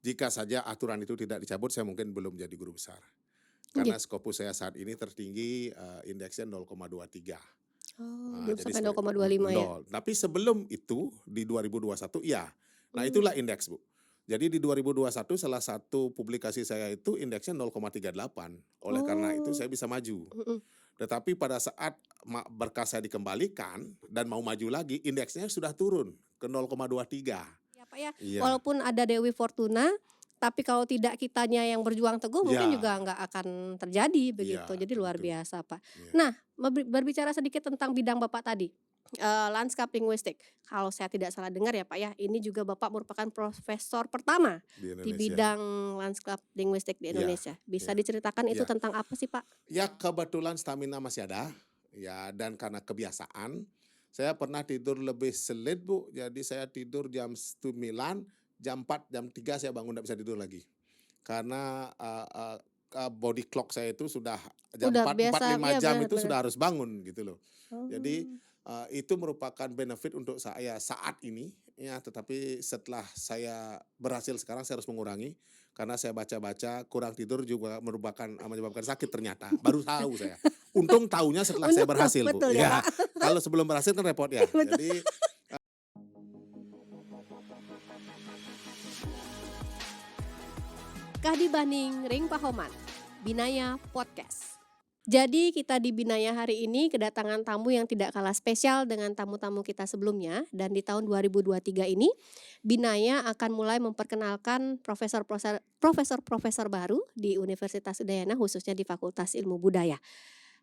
jika saja aturan itu tidak dicabut, saya mungkin belum jadi guru besar. Nggih. Karena Scopus saya saat ini tertinggi, indeksnya 0,23. Oh, belum Jadi sampai sebagai 0,25 ya? nol. Tapi sebelum itu di 2021 iya. Nah Mmm. itulah indeks, Bu. Jadi di 2021 salah satu publikasi saya itu indeksnya 0,38. Oleh karena itu Oh, saya bisa maju. mhm. Tetapi pada saat berkas saya dikembalikan dan mau maju lagi, indeksnya sudah turun ke 0,23. Ya, Pak, ya, Iya, walaupun ada Dewi Fortuna, tapi kalau tidak kitanya yang berjuang teguh mungkin iya, juga nggak akan terjadi iya, begitu. Jadi luar tentu. biasa, Pak. Iya, Nah, berbicara sedikit tentang bidang Bapak tadi, lanskap linguistik. Kalau saya tidak salah dengar ya, Pak, ya, ini juga Bapak merupakan profesor pertama di di Indonesia. bidang lanskap linguistik di Iya, Indonesia. Bisa iya, diceritakan itu iya. tentang apa sih, Pak? Ya kebetulan stamina masih ada, ya dan karena kebiasaan, saya pernah tidur lebih sulit, Bu. Jadi saya tidur jam 9, jam 4, jam 3 saya bangun nggak bisa tidur lagi. Karena, body clock saya itu sudah jam Udah 4, 4, biasa 5 ya, jam benar itu benar. sudah harus bangun gitu loh. Jadi, Oh, itu merupakan benefit untuk saya saat ini, ya, tetapi setelah saya berhasil sekarang saya harus mengurangi, karena saya baca-baca kurang tidur juga menyebabkan sakit ternyata, baru tahu saya. Untung tahunya setelah saya untung tahu, berhasil, Bu, betul ya, ya. Pak? Kalau sebelum berhasil kan repot ya. Betul. Jadi Kahdi Baning Ring Pahoman, Binaya Podcast. Jadi kita di Binaya hari ini kedatangan tamu yang tidak kalah spesial dengan tamu-tamu kita sebelumnya, dan di tahun 2023 ini Binaya akan mulai memperkenalkan profesor-profesor baru di Universitas Udayana khususnya di Fakultas Ilmu Budaya.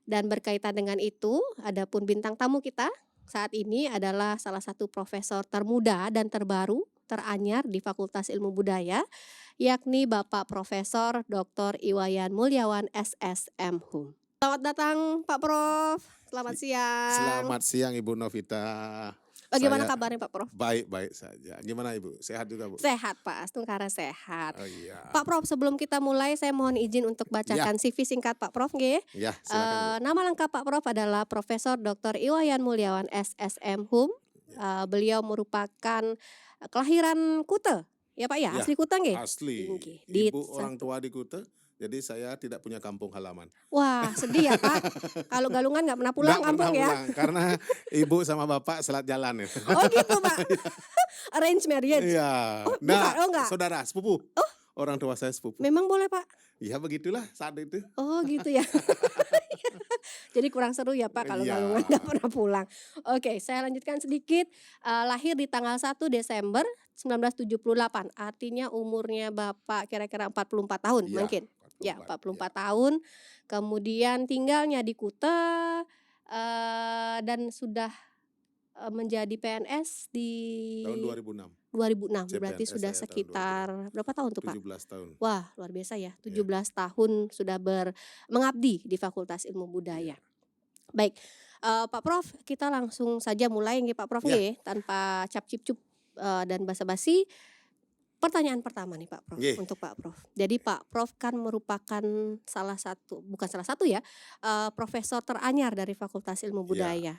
Dan berkaitan dengan itu, adapun bintang tamu kita saat ini adalah salah satu profesor termuda dan terbaru teranyar di Fakultas Ilmu Budaya, yakni Bapak Profesor Dr. Iwayan Mulyawan SSM Hum. Selamat datang Pak Prof. Selamat i siang. selamat siang Ibu Novita. Bagaimana Saya kabarnya Pak Prof? baik-baik saja. Gimana Ibu? Sehat juga, Bu? Sehat Pak, Astungkara sehat. Oh iya. Pak Prof, sebelum kita mulai saya mohon izin untuk Iya, bacakan CV singkat Pak Prof nggih. iya silakan, Bu. Nama lengkap Pak Prof adalah Profesor Dr. Iwayan Mulyawan SSM Hum. Iya, Beliau merupakan kelahiran Kute, ya Pak ya, iya, asli Kute nggih? asli. Nggih, di Ibu orang satu. tua di Kuta, jadi saya tidak punya kampung halaman. Wah, sedih ya Pak, kalau Galungan nggak pernah pulang Nggak pernah kampung ya? pulang, karena ibu sama bapak selat jalan ya. Oh gitu Pak, arrange marriage? Iya, Oh bukan, nggak, oh enggak? saudara, sepupu. Orang tua saya sepupu. Memang boleh Pak? Ya begitulah saat itu. Oh gitu ya. Jadi kurang seru ya Pak kalau Iya, Galungan nggak pernah pulang. Oke, saya lanjutkan sedikit, lahir di tanggal 1 Desember 1978, artinya umurnya Bapak kira-kira 44 tahun iya, mungkin? Ya 44, iya. 44 tahun, kemudian tinggalnya di Kuta, dan sudah, menjadi PNS di Tahun 2006, 2006, berarti CPNS sudah saya tahun 2006, sekitar berapa tahun tuh Pak? 17 tahun. Wah luar biasa ya, Iya, 17 tahun sudah mengabdi di Fakultas Ilmu iya. Budaya. Baik, Pak Prof, kita langsung saja mulai nggih Pak Prof Iya, nggih, tanpa cap cip cup, dan basa-basi. Pertanyaan pertama nih Pak Prof, nggih. untuk Pak Prof. Jadi Pak Prof kan merupakan bukan salah satu ya, profesor teranyar dari Fakultas Ilmu Iya, Budaya.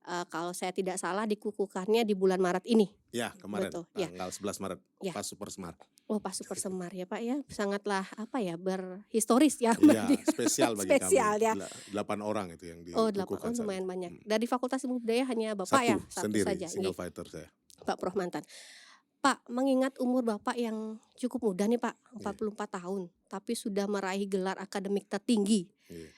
Kalau saya tidak salah dikukuhkannya di bulan Maret ini. iya kemarin Betul, ya, tanggal 11 Maret ya. pas Super Smart. Oh pas Super Semar ya Pak ya, sangatlah apa ya, berhistoris ya Iya, berarti. spesial bagi kami. Spesial ya. 8 orang itu yang Oh 8, oh dikukuhkan saat lumayan itu. banyak. Dari Fakultas Ilmu Budaya hanya Bapak ya? Satu, Satu sendiri, saja, single nggih, fighter saya. Pak Prof mantan. Pak, mengingat umur Bapak yang cukup muda nih Pak, Iya, 44 tahun, tapi sudah meraih gelar akademik tertinggi. iya.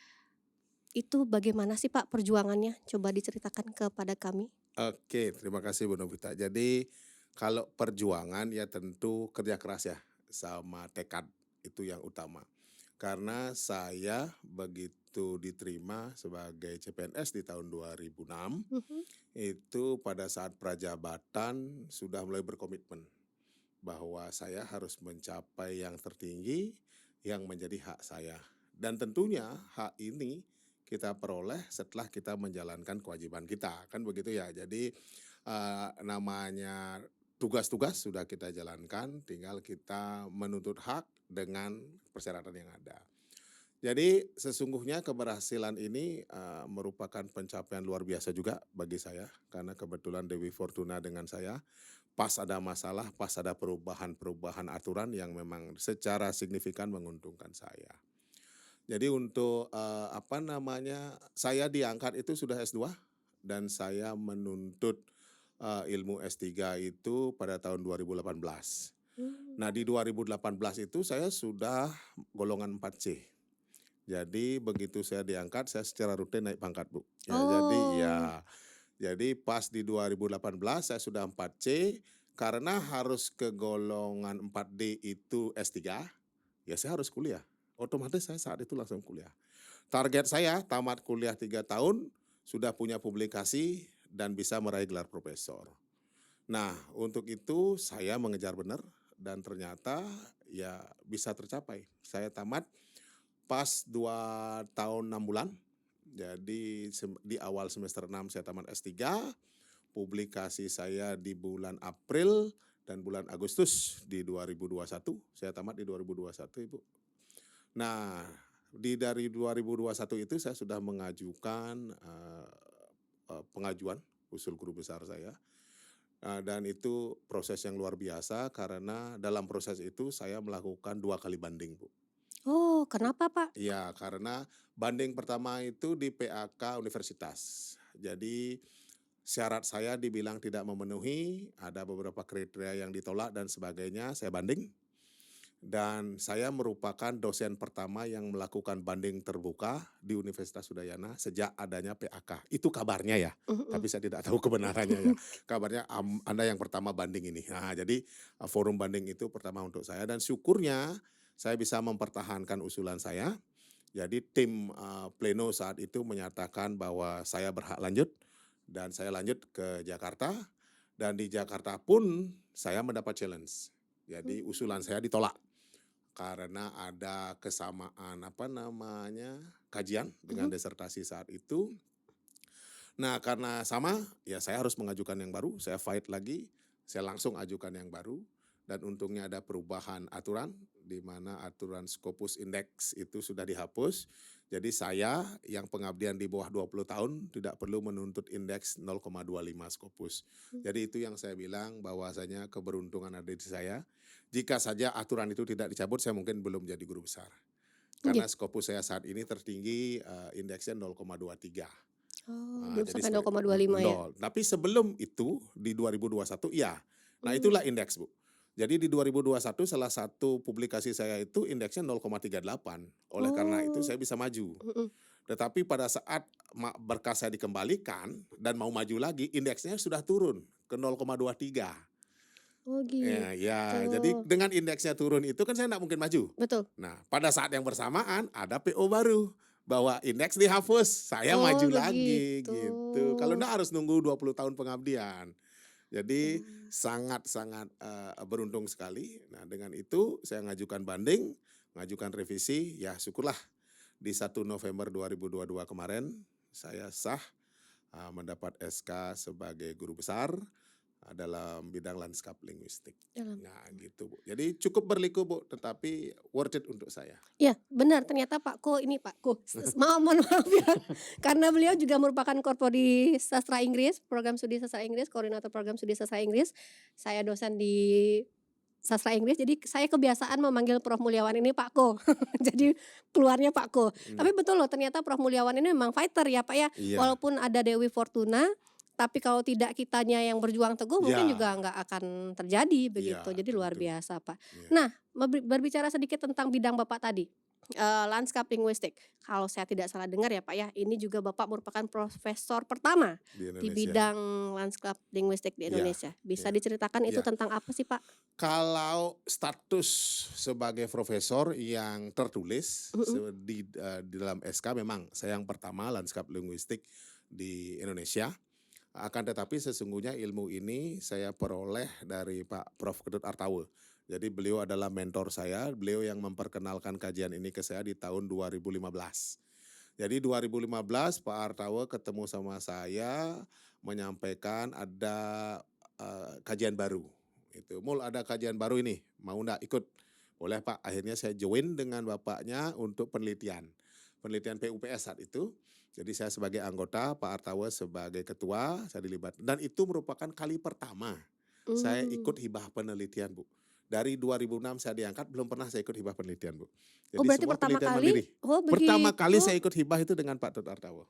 Itu bagaimana sih Pak perjuangannya? Coba diceritakan kepada kami. Oke, terima kasih Bu Novita. Jadi kalau perjuangan ya tentu kerja keras ya, sama tekad itu yang utama. Karena saya begitu diterima sebagai CPNS di tahun 2006, Mhm. itu pada saat prajabatan sudah mulai berkomitmen bahwa saya harus mencapai yang tertinggi yang menjadi hak saya. Dan tentunya hak ini kita peroleh setelah kita menjalankan kewajiban kita, kan begitu ya. Jadi namanya tugas-tugas sudah kita jalankan, tinggal kita menuntut hak dengan persyaratan yang ada. Jadi sesungguhnya keberhasilan ini merupakan pencapaian luar biasa juga bagi saya, karena kebetulan Dewi Fortuna dengan saya pas ada masalah, pas ada perubahan-perubahan aturan yang memang secara signifikan menguntungkan saya. Jadi untuk, saya diangkat itu sudah S2 dan saya menuntut, ilmu S3 itu pada tahun 2018. Mmm. Nah di 2018 itu saya sudah golongan 4C. Jadi begitu saya diangkat, saya secara rutin naik pangkat, Bu. Ya Oh. jadi pas di 2018 saya sudah 4C, karena harus ke golongan 4D itu S3, ya saya harus kuliah. Otomatis saya saat itu langsung kuliah. Target saya tamat kuliah 3 tahun, sudah punya publikasi dan bisa meraih gelar profesor. Nah, untuk itu saya mengejar benar dan ternyata ya bisa tercapai. Saya tamat pas 2 tahun 6 bulan. Jadi di awal semester 6 saya tamat S3, publikasi saya di bulan April dan bulan Agustus di 2021, saya tamat di 2021, Ibu. Nah, dari 2021 itu saya sudah mengajukan, pengajuan usul guru besar saya, dan itu proses yang luar biasa karena dalam proses itu saya melakukan 2 kali banding, Bu. Oh, kenapa, Pak? Iya, karena banding pertama itu di PAK universitas. Jadi syarat saya dibilang tidak memenuhi, ada beberapa kriteria yang ditolak dan sebagainya, saya banding. Dan saya merupakan dosen pertama yang melakukan banding terbuka di Universitas Udayana sejak adanya PAK. Itu kabarnya ya, Mhm. tapi saya tidak tahu kebenarannya ya. Kabarnya Anda yang pertama banding ini. Nah, jadi forum banding itu pertama untuk saya dan syukurnya saya bisa mempertahankan usulan saya. Jadi tim pleno saat itu menyatakan bahwa saya berhak lanjut dan saya lanjut ke Jakarta dan di Jakarta pun saya mendapat challenge. Jadi usulan saya ditolak karena ada kesamaan kajian dengan Mhm. disertasi saat itu. Nah, karena sama, ya saya harus mengajukan yang baru, saya fight lagi, saya langsung ajukan yang baru dan untungnya ada perubahan aturan di mana aturan Scopus Index itu sudah dihapus. Jadi saya yang pengabdian di bawah 20 tahun tidak perlu menuntut indeks 0,25 Scopus. Jadi itu yang saya bilang bahwasanya keberuntungan ada di saya. Jika saja aturan itu tidak dicabut, saya mungkin belum jadi guru besar. Karena Gitu. Scopus saya saat ini tertinggi, indeksnya 0,23. Oh, belum Jadi sampai 0,25 ya? nol. Tapi sebelum itu di 2021 iya. Nah Mmm. itulah indeks, Bu. Jadi di 2021 salah satu publikasi saya itu indeksnya 0,38. Oleh karena itu Oh. saya bisa maju. Mhm. Tetapi pada saat berkas saya dikembalikan dan mau maju lagi, indeksnya sudah turun ke 0,23. Oh, gitu. Jadi dengan indeksnya turun itu kan saya nggak mungkin maju. Betul. Nah, pada saat yang bersamaan ada PO baru bahwa indeks dihapus, saya Oh, maju lagi begitu. gitu. Kalau enggak harus nunggu 20 tahun pengabdian. Jadi Mmm. sangat-sangat, beruntung sekali. Nah, dengan itu saya ngajukan banding, ngajukan revisi, ya syukurlah di 1 November 2022 kemarin saya sah, mendapat SK sebagai guru besar, dalam bidang lanskap linguistik. Dalam. Nah gitu, Bu. Jadi cukup berliku, Bu, tetapi worth it untuk saya. Iya, benar ternyata Pakku ini Pakku, mohon maaf ya, karena beliau juga merupakan korprodi sastra Inggris, program studi sastra Inggris, koordinator program studi sastra Inggris. Saya dosen di sastra Inggris, jadi saya kebiasaan memanggil Prof. Mulyawan ini Pakku. Jadi keluarnya Pakku. Tapi Iya betul loh ternyata Prof. Mulyawan ini memang fighter ya Pak ya, iya walaupun ada Dewi Fortuna, tapi kalau tidak kitanya yang berjuang teguh mungkin juga iya nggak akan terjadi iya, begitu, jadi luar tentu. biasa Pak. Iya, Nah, berbicara sedikit tentang bidang Bapak tadi, lanskap linguistik. Kalau saya tidak salah dengar ya Pak ya, ini juga Bapak merupakan profesor pertama di di Indonesia. bidang lanskap linguistik di Iya Indonesia. Bisa iya diceritakan itu iya. tentang apa sih Pak? Kalau status sebagai profesor yang tertulis Mhm. di dalam SK memang saya yang pertama lanskap linguistik di Indonesia. Akan tetapi sesungguhnya ilmu ini saya peroleh dari Pak Prof. Ketut Artawe. Jadi beliau adalah mentor saya, beliau yang memperkenalkan kajian ini ke saya di tahun 2015. Jadi 2015 Pak Artawe ketemu sama saya menyampaikan ada, kajian baru. Itu, "Mul, ada kajian baru ini, mau ndak ikut?" "Boleh Pak." Akhirnya saya join dengan bapaknya untuk penelitian PUPS saat itu. Jadi saya sebagai anggota, Pak Artawe sebagai ketua, saya dilibat dan itu merupakan kali pertama saya Mmm. ikut hibah penelitian, Bu. Dari 2006 saya diangkat, belum pernah saya ikut hibah penelitian, Bu. Oh Jadi berarti semua pertama penelitian kali mandiri. oh Pertama kali begitu? saya ikut hibah itu dengan Pak Tut Artawo,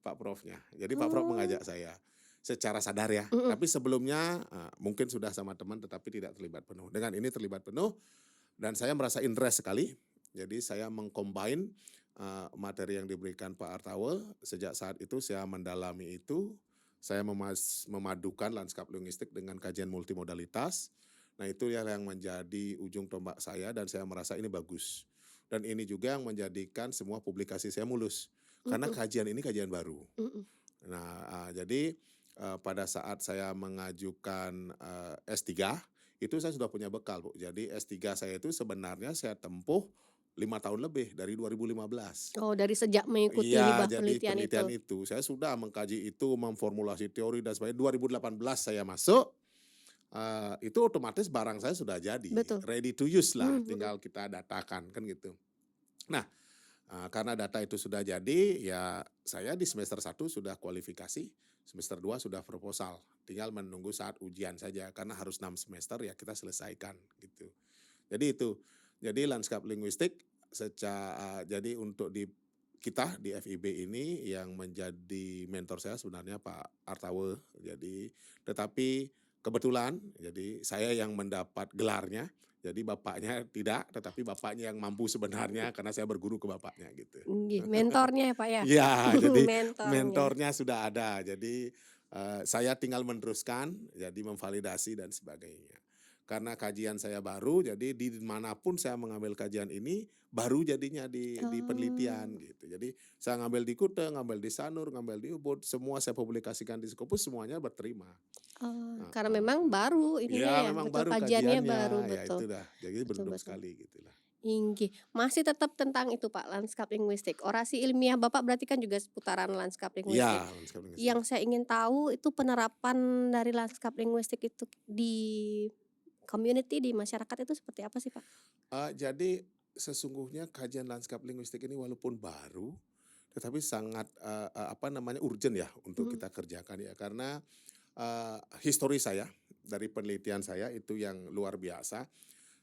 Pak Profnya. Jadi Pak Prof Oh, mengajak saya secara sadar ya, mhm, tapi sebelumnya, mungkin sudah sama teman tetapi tidak terlibat penuh. Dengan ini terlibat penuh dan saya merasa interest sekali. Jadi saya meng-combine, materi yang diberikan Pak Artawo. Sejak saat itu saya mendalami itu, saya memadukan lanskap linguistik dengan kajian multimodalitas. Nah, itu yang menjadi ujung tombak saya dan saya merasa ini bagus. Dan ini juga yang menjadikan semua publikasi saya mulus, karena mhm, kajian ini kajian baru. mhm. Nah, jadi, pada saat saya mengajukan, S3, itu saya sudah punya bekal, Bu. Jadi S3 saya itu sebenarnya saya tempuh 5 tahun lebih dari 2015. Oh dari sejak mengikuti Iya, hibah jadi penelitian itu? penelitian itu, saya sudah mengkaji itu, memformulasi teori dan sebagainya. 2018 saya masuk, itu otomatis barang saya sudah jadi, Betul. ready to use lah, Mmm, mhm. tinggal kita datakan, kan gitu. Nah, karena data itu sudah jadi, ya saya di semester 1 sudah kualifikasi, semester 2 sudah proposal, tinggal menunggu saat ujian saja, karena harus 6 semester ya kita selesaikan, gitu. Jadi itu, jadi lanskap linguistik jadi untuk kita di FIB ini yang menjadi mentor saya sebenarnya Pak Artawe. Jadi tetapi kebetulan jadi saya yang mendapat gelarnya, jadi bapaknya tidak, tetapi bapaknya yang mampu sebenarnya karena saya berguru ke bapaknya gitu. Nggih, mentornya ya, Pak, ya? Iya, jadi Mentornya. mentornya sudah ada. Jadi, saya tinggal meneruskan, jadi memvalidasi dan sebagainya. Karena kajian saya baru, jadi di manapun saya mengambil kajian ini, baru jadinya di penelitian Oh, gitu. Jadi saya ngambil di Kuta, ngambil di Sanur, ngambil di Ubud, semua saya publikasikan di Scopus, semuanya berterima. oh, karena Heeh. memang baru ininya Ya ya, memang betul baru kajiannya baru, kajiannya, ya betul. itu dah, jadi Betul beruntung betul. sekali gitulah. Inggih, masih tetap tentang itu, Pak, lanskap linguistik. Orasi ilmiah Bapak berarti kan juga seputaran lanskap linguistik. Iya, lanskap linguistik. Yang saya ingin tahu itu penerapan dari lanskap linguistik itu di community, di masyarakat itu seperti apa sih, Pak? Jadi sesungguhnya kajian lanskap linguistik ini walaupun baru, tetapi sangat, apa namanya, urgent ya untuk Mhm, kita kerjakan ya. Karena, histori saya, dari penelitian saya itu yang luar biasa.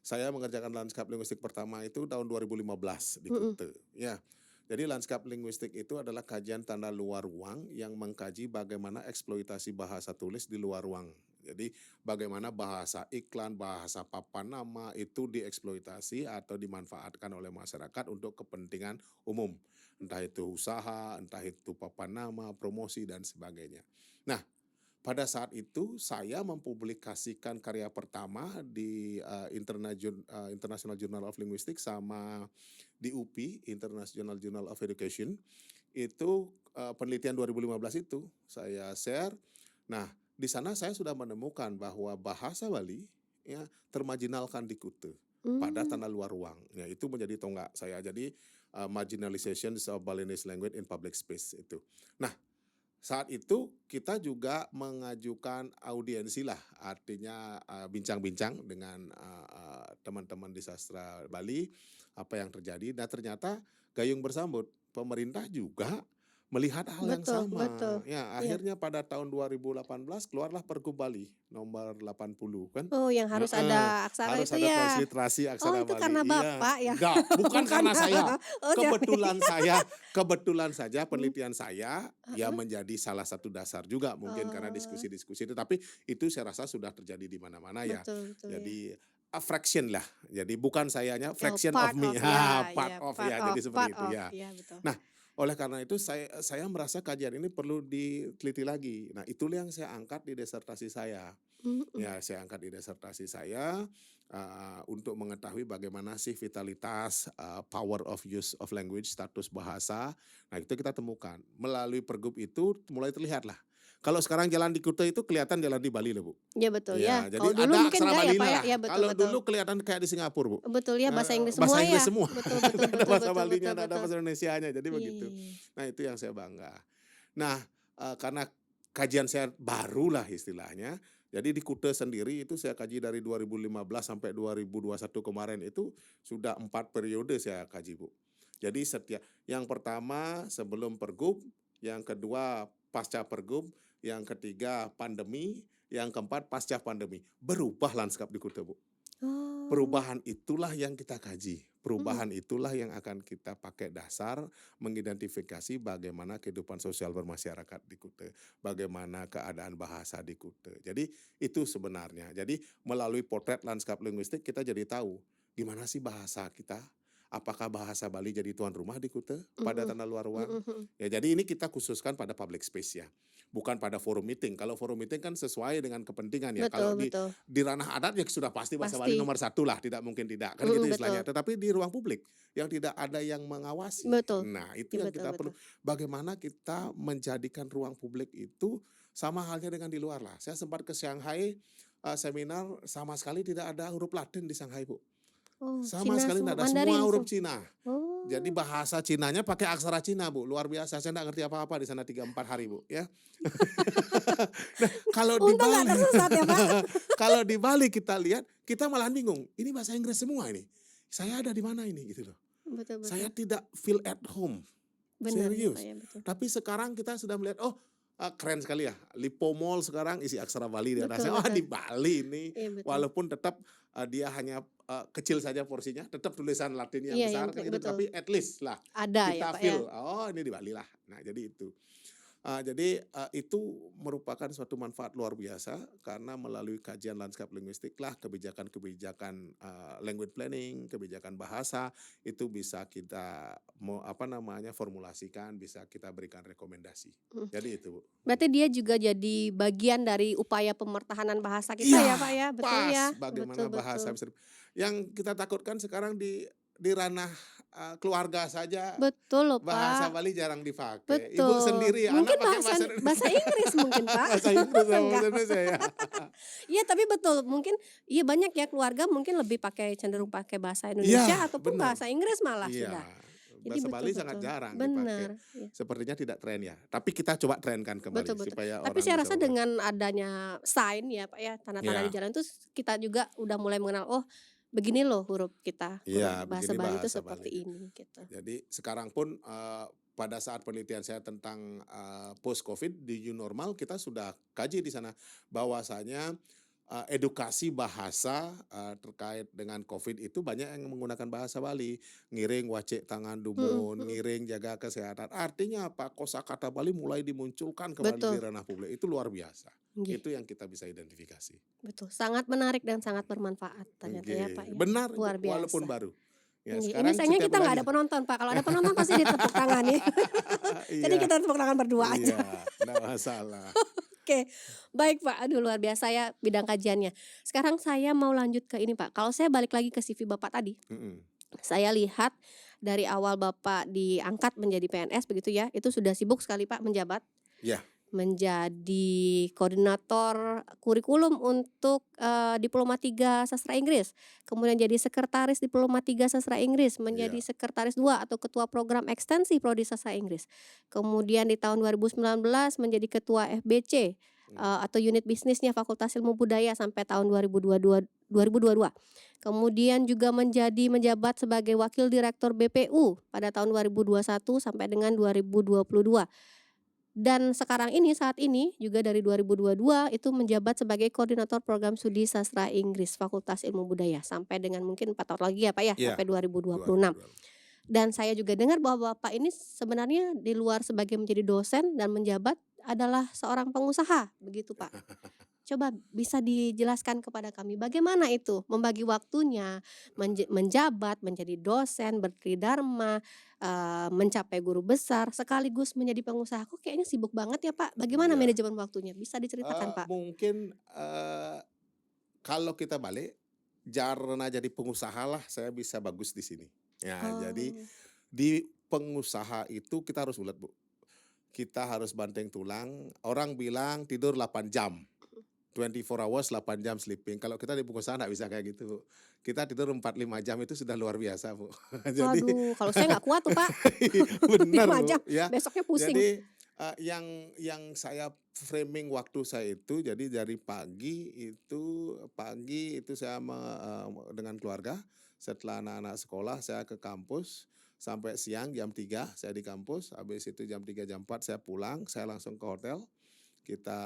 Saya mengerjakan lanskap linguistik pertama itu tahun 2015 di mhm. Kute, ya. Jadi lanskap linguistik itu adalah kajian tanda luar ruang yang mengkaji bagaimana eksploitasi bahasa tulis di luar ruang. Jadi bagaimana bahasa iklan, bahasa papan nama itu dieksploitasi atau dimanfaatkan oleh masyarakat untuk kepentingan umum. Entah itu usaha, entah itu papan nama, promosi dan sebagainya. Nah, pada saat itu saya mempublikasikan karya pertama di, International Journal of Linguistics sama di UPI, International Journal of Education. Itu, penelitian 2015 itu saya share. Nah, di sana saya sudah menemukan bahwa bahasa Bali ya termarginalkan di Kute pada Mmm, tanah luar ruang. Ya itu menjadi tonggak saya. Jadi, marginalization of Balinese language in public space itu. Nah, saat itu kita juga mengajukan audiensi lah, artinya, bincang-bincang dengan, teman-teman di sastra Bali, apa yang terjadi. Dan ternyata gayung bersambut, pemerintah juga melihat hal yang betul sama. betul. Ya, Iya. akhirnya pada tahun 2018 keluarlah Pergub Bali nomor 80 kan. Oh, yang harus Heeh, ada aksara harus itu ada ya? transliterasi Oh, aksara itu Bali. karena Iya, Bapak ya? enggak, bukan Bukan? karena saya. Oh, Kebetulan saja mmm, penelitian saya ya heeh. menjadi salah satu dasar juga mungkin karena Oh, diskusi-diskusi itu, tapi itu saya rasa sudah terjadi di mana-mana ya. betul betul ya. Jadi, a fraction lah, jadi bukan sayanya, Oh, fraction of part me, of ya part ya, of part ya, of jadi part seperti itu of, ya. iya betul. Nah, oleh karena itu saya merasa kajian ini perlu diteliti lagi. Nah, itulah yang saya angkat di disertasi saya. Mhm. Ya, saya angkat di disertasi saya, untuk mengetahui bagaimana sih vitalitas, power of use of language, status bahasa. Nah, itu kita temukan. Melalui pergub itu mulai terlihat lah. Kalau sekarang jalan di Kuta itu kelihatan jalan di Bali loh, Bu. Iya betul ya. Iya, Kalau jadi dulu ada mungkin aksara enggak ya, Pak, Balinya ya? lah. Iya betul Kalau betul. dulu kelihatan kayak di Singapura, Bu. Betul ya, bahasa Inggris Bahasa semua Inggris ya? semua. Betul betul Nggak ada betul bahasa betul Balinya, betul nggak ada betul. bahasa Indonesianya, jadi Iya begitu. iya iya. Nah, itu yang saya bangga. Nah, karena kajian saya barulah istilahnya, jadi di Kuta sendiri itu saya kaji dari 2015 sampai 2021 kemarin itu sudah 4 periode saya kaji, Bu. Jadi yang pertama sebelum Pergub, yang kedua pasca Pergub, yang ketiga pandemi, Yang keempat, pasca pandemi, berubah lanskap di Kuta, Bu. Oh. Perubahan itulah yang kita kaji. Mhm. Perubahan itulah yang akan kita pakai dasar mengidentifikasi bagaimana kehidupan sosial bermasyarakat di Kuta, bagaimana keadaan bahasa di Kuta. Jadi itu sebenarnya. Jadi melalui potret lanskap linguistik kita jadi tahu gimana sih bahasa kita. Apakah bahasa Bali jadi tuan rumah di Kuta pada Mhm. tanah luar ruang? Mhm mhm. Ya, jadi ini kita khususkan pada public space ya, bukan pada forum meeting. Kalau forum meeting kan sesuai dengan kepentingan ya. Kalau Betul betul. di ranah adat ya sudah pasti bahasa Bali Pasti. nomor 1 lah, tidak mungkin tidak, kan gitu istilahnya. Betul. Tetapi di ruang publik yang tidak ada yang mengawasi. Betul. Nah, itu Iya, yang betul kita perlu. betul. Bagaimana kita menjadikan ruang publik itu sama halnya dengan di luar lah. Saya sempat ke Shanghai seminar, sama sekali tidak ada huruf Latin di Shanghai, Bu. Oh, Sama Cina sekali semua, tidak ada, semua Mandarin huruf sem Cina. Jadi Oh. bahasa Cinanya pakai aksara Cina, Bu. Luar biasa, saya enggak ngerti apa-apa di sana 3-4 hari, Bu, ya. Nah, kalau di Untung nggak Bali tersesat ya, Pak. kalau di Bali kita lihat, kita malahan bingung, ini bahasa Inggris semua ini. Saya ada di mana ini gitu loh. Betul Saya betul. tidak feel at home. Benar ya, Pak, Serius. ya, betul. Tapi sekarang kita sudah melihat, keren sekali ya, Lipo Mall sekarang isi aksara Bali di Betul atasnya. Oh, di betul. Bali ini, Iya, betul. walaupun tetap dia hanya kecil saja porsinya, tetap tulisan Latin yang Iya, yang besar kan gitu, betul. tapi at least lah Ada ya, kita Pak, ya. feel, oh ini di Bali lah. Nah, jadi itu. Jadi itu merupakan suatu manfaat luar biasa karena melalui kajian lanskap linguistik lah kebijakan-kebijakan language planning, kebijakan bahasa itu bisa kita formulasikan, bisa kita berikan rekomendasi. Mhm. Jadi itu, Bu. Berarti dia juga jadi bagian dari upaya pemertahanan bahasa kita Iya, ya, Pak, ya? Betul pas ya? bagaimana Betul bahasa betul. bisa yang kita takutkan sekarang di ranah keluarga saja Betul loh, bahasa Pak. Bali jarang dipakai. Ibu Betul. sendiri, anak Mungkin pakai bahasa bahasa Indonesia. Inggris mungkin, Pak? Bahasa Inggris sama Enggak. bahasa Indonesia ya. Iya, tapi betul, mungkin iya banyak ya keluarga mungkin lebih cenderung pakai bahasa Indonesia Iya, ataupun benar. bahasa Inggris malah Iya, sudah. Jadi bahasa Bali sangat betul. jarang dipakai. Benar, iya. Sepertinya tidak tren ya. Tapi kita coba trenkan Betul kembali betul. supaya Tapi orang saya bisa rasa memahami. dengan adanya sign ya, Pak, ya, tanda-tanda di Iya. jalan itu kita juga udah mulai mengenal, oh begini loh huruf kita, huruf Iya, bahasa begini Bali itu bahasa seperti Bali. ini gitu. Jadi sekarang pun pada saat penelitian saya tentang post Covid di new normal, kita sudah kaji di sana bahwasanya edukasi bahasa terkait dengan Covid itu banyak yang menggunakan bahasa Bali. Ngiring wacik tangan dumun, ngiring jaga kesehatan. Artinya apa? Kosakata Bali mulai dimunculkan kembali di Betul. ranah publik. Itu luar biasa. Nggih. Itu yang kita bisa identifikasi. Betul, sangat menarik dan sangat bermanfaat ternyata ya, Pak, ya. Benar, Luar walaupun biasa. baru. Ya, Nggih, ini sekarang sayangnya setiap kita nggak ada pengajian. penonton, Pak. Kalau ada penonton pasti ditepuk tangan nih. Jadi Iya. kita tepuk tangan berdua aja. Iya, enggak masalah. Oke, baik Pak. Aduh luar biasa ya bidang kajiannya. Sekarang saya mau lanjut ke ini Pak. Kalau saya balik lagi ke CV Bapak tadi, saya lihat dari awal Bapak diangkat menjadi PNS begitu ya, itu sudah sibuk sekali Pak menjabat. Iya. Menjadi koordinator kurikulum untuk Diploma 3 Sastra Inggris, kemudian jadi sekretaris Diploma 3 Sastra Inggris, menjadi Iya. sekretaris 2 atau ketua program ekstensi Prodi Sastra Inggris. Kemudian di tahun 2019 menjadi ketua FBC atau unit bisnisnya Fakultas Ilmu Budaya sampai tahun 2022. Kemudian juga menjabat sebagai wakil direktur BPU pada tahun 2021 sampai dengan 2022. Dan sekarang ini, saat ini juga dari 2022 itu menjabat sebagai koordinator program studi sastra Inggris Fakultas Ilmu Budaya sampai dengan mungkin 4 tahun lagi ya Pak ya, Iya, sampai 2026. 2026. Dan saya juga dengar bahwa Bapak ini sebenarnya di luar sebagai menjadi dosen dan menjabat adalah seorang pengusaha, begitu Pak. Coba bisa dijelaskan kepada kami bagaimana itu membagi waktunya, menjabat, menjadi dosen, bertridharma, mencapai guru besar, sekaligus menjadi pengusaha. Kok kayaknya sibuk banget ya Pak? Bagaimana Iya. manajemen waktunya? Bisa diceritakan Pak? Mungkin kalau kita balik, karena jadi pengusaha lah saya bisa bagus di sini. Ya, jadi di pengusaha itu kita harus bulat, Bu. Kita harus banting tulang. Orang bilang tidur 8 jam. 24 hours 8 jam sleeping. Kalau kita di pengusaha nggak bisa kayak gitu, Bu. Kita tidur 4-5 jam itu sudah luar biasa, Bu. Jadi Waduh, kalau saya nggak kuat tuh Pak. benar, 5 Bu, jam, ya. besoknya pusing. Jadi yang saya framing waktu saya itu, jadi dari pagi itu saya dengan keluarga. Setelah anak-anak sekolah saya ke kampus sampai siang jam 3 saya di kampus. Habis itu jam 3 jam 4 saya pulang, saya langsung ke hotel. kita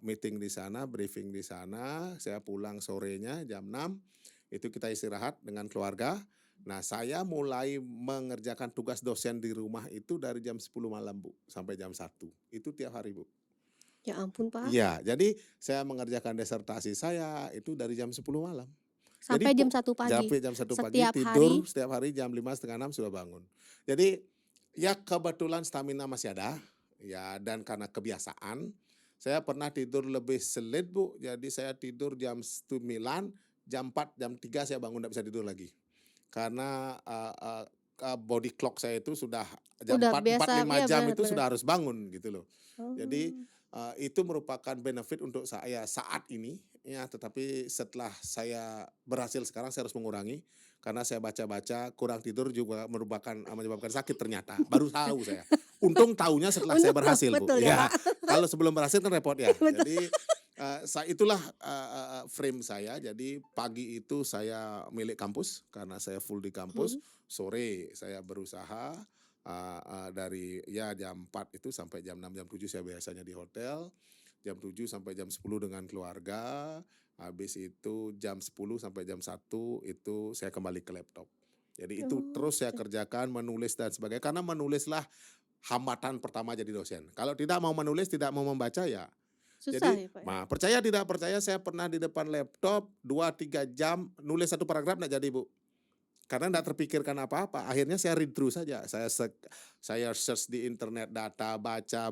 meeting di sana, briefing di sana, saya pulang sorenya jam 6, itu kita istirahat dengan keluarga. Nah, saya mulai mengerjakan tugas dosen di rumah itu dari jam 10 malam, Bu, sampai jam 1. Itu tiap hari, Bu. Ya ampun, Pak. Iya, jadi saya mengerjakan disertasi saya itu dari jam 10 malam. Jadi Sampai jam 1 pagi. sampai jam 1 pagi, Setiap tidur hari. setiap hari jam 5 setengah 6 sudah bangun. Jadi ya kebetulan stamina masih ada, ya, dan karena kebiasaan, saya pernah tidur lebih sulit, Bu. Jadi saya tidur jam 9, jam 4, jam 3 saya bangun nggak bisa tidur lagi. Karena body clock saya itu sudah jam Udah 4, biasa, 4-5 iya jam benar itu benar. sudah harus bangun gitu loh. Jadi Oh. itu merupakan benefit untuk saya saat ini, ya, tetapi setelah saya berhasil sekarang saya harus mengurangi, karena saya baca-baca kurang tidur juga menyebabkan sakit ternyata, baru tahu saya. Untung tahunya setelah saya Untung berhasil, Bu. betul ya, Ya, Pak. kalau sebelum berhasil kan repot ya. Betul. Jadi itulah frame saya. Jadi pagi itu saya milik kampus karena saya full di kampus. Sore saya berusaha dari ya jam 4 itu sampai jam 6, jam 7 saya biasanya di hotel. Jam 7 sampai jam 10 dengan keluarga. Habis itu jam 10 sampai jam 1 itu saya kembali ke laptop. Jadi itu Oh, terus saya gitu. kerjakan, menulis dan sebagainya. Karena menulislah hambatan pertama jadi dosen. Kalau tidak mau menulis, tidak mau membaca ya. Susah Jadi, ya, Pak ya? percaya tidak percaya saya pernah di depan laptop 2-3 jam nulis 1 paragraf nggak jadi, Bu. Karena nggak terpikirkan apa-apa. Akhirnya saya read through saja. Saya search di internet data, baca,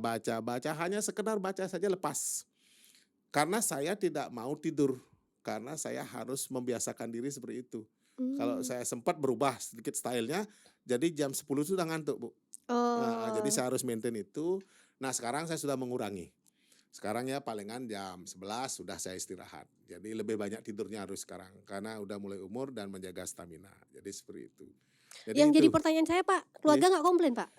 hanya sekedar baca saja lepas. Karena saya tidak mau tidur, karena saya harus membiasakan diri seperti itu. Kalau saya sempat berubah sedikit stylenya, jadi jam 10 sudah ngantuk, Bu. Jadi Oh. saya harus maintain itu. Nah, sekarang saya sudah mengurangi. Sekarang ya palingan jam 11 sudah saya istirahat. Jadi lebih banyak tidurnya harus sekarang, karena udah mulai umur dan menjaga stamina. Jadi seperti itu. Jadi Yang jadi itu. pertanyaan saya, Pak, Iya. keluarga nggak komplain, Pak?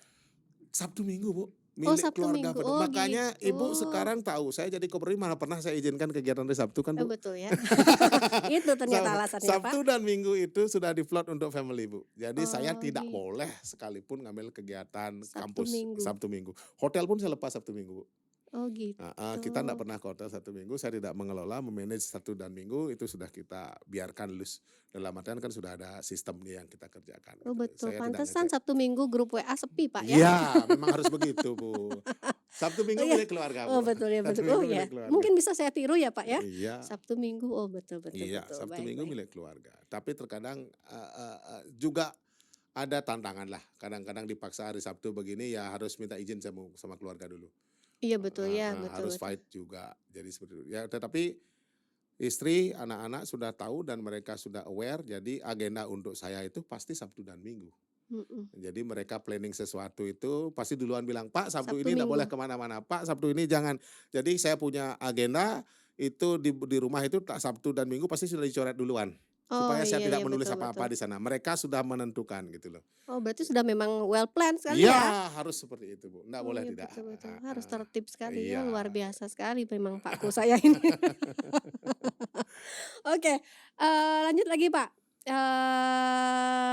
Sabtu Minggu, Bu, Oh, milik Sabtu keluarga Minggu. penuh. Oh, Makanya gitu. Ibu sekarang tahu saya jadi kopernik mana pernah saya izinkan kegiatan hari Sabtu kan, Oh, Bu. betul ya. Itu ternyata alasannya, Pak. Sabtu dan Minggu itu sudah di-plot untuk family, Bu. Jadi saya Oh, tidak gitu. boleh sekalipun ngambil kegiatan Sabtu kampus Minggu. Sabtu Minggu. Hotel pun saya lepas Sabtu Minggu, Bu. Oh, gitu. Kita enggak pernah ke hotel Sabtu Minggu, saya tidak mengelola, memanage Sabtu dan Minggu, itu sudah kita biarkan loose. Dalam artian kan sudah ada sistemnya yang kita kerjakan Oh, gitu. betul. Saya tidak Pantesan ngecek. Sabtu Minggu grup WA sepi, Pak ya? Iya, memang harus begitu, Bu. Sabtu Oh, Minggu iya. milik keluarga, Oh, Bu. betul ya, Sabtu betul. Oh, Minggu ya. milik keluarga. Mungkin bisa saya tiru ya, Pak ya? Iya. Sabtu Minggu. Oh, betul betul Iya, betul. Sabtu Baik Minggu baik. milik keluarga. Tapi terkadang juga ada tantangan lah. Kadang-kadang dipaksa hari Sabtu begini ya harus minta izin sama keluarga dulu. Iya betul ya, betul Harus betul. fight juga. Jadi seperti itu. Ya, tetapi istri, anak-anak sudah tahu dan mereka sudah aware. Jadi agenda untuk saya itu pasti Sabtu dan Minggu. Jadi mereka planning sesuatu itu pasti duluan bilang, "Pak, Sabtu Sabtu ini enggak boleh Minggu. kemana-mana. Pak, Sabtu ini jangan." Jadi saya punya agenda itu di rumah itu Sabtu dan Minggu pasti sudah dicoret duluan. Oh, Supaya saya iya tidak iya, menulis betul apa-apa betul. di sana. Mereka sudah menentukan gitu loh. Oh, berarti sudah memang well planned sekali ya? Iya, harus seperti itu, Bu. Enggak Oh, boleh iya tidak. betul betul. Harus tertib sekali ya, Iya. luar biasa sekali memang Pakku saya ini. Oke, lanjut lagi, Pak.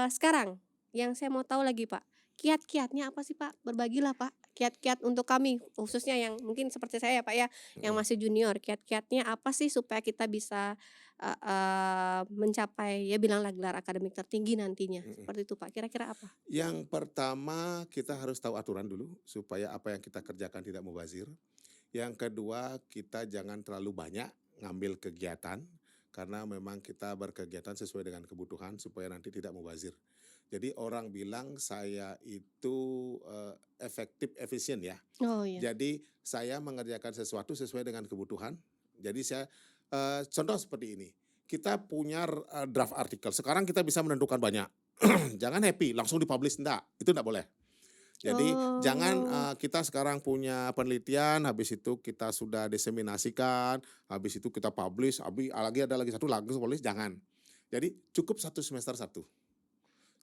Sekarang yang saya mau tahu lagi, Pak, kiat-kiatnya apa sih, Pak? Berbagilah, Pak, kiat-kiat untuk kami, khususnya yang mungkin seperti saya ya, Pak ya, yang masih junior. Kiat-kiatnya apa sih supaya kita bisa mencapai ya bilanglah gelar akademik tertinggi nantinya, seperti itu, Pak. Kira-kira apa? Yang pertama kita harus tahu aturan dulu supaya apa yang kita kerjakan tidak mubazir. Yang kedua, kita jangan terlalu banyak ngambil kegiatan karena memang kita berkegiatan sesuai dengan kebutuhan supaya nanti tidak mubazir. Jadi orang bilang saya itu efektif efisien ya. Oh, iya. Jadi saya mengerjakan sesuatu sesuai dengan kebutuhan. Jadi saya contoh seperti ini. Kita punya draft artikel. Sekarang kita bisa menentukan banyak. Jangan happy langsung dipublish, enggak. Itu enggak boleh. Jadi jangan kita sekarang punya penelitian, habis itu kita sudah diseminasikan, habis itu kita publish, ada lagi satu publish, jangan. Jadi cukup 1 semester 1.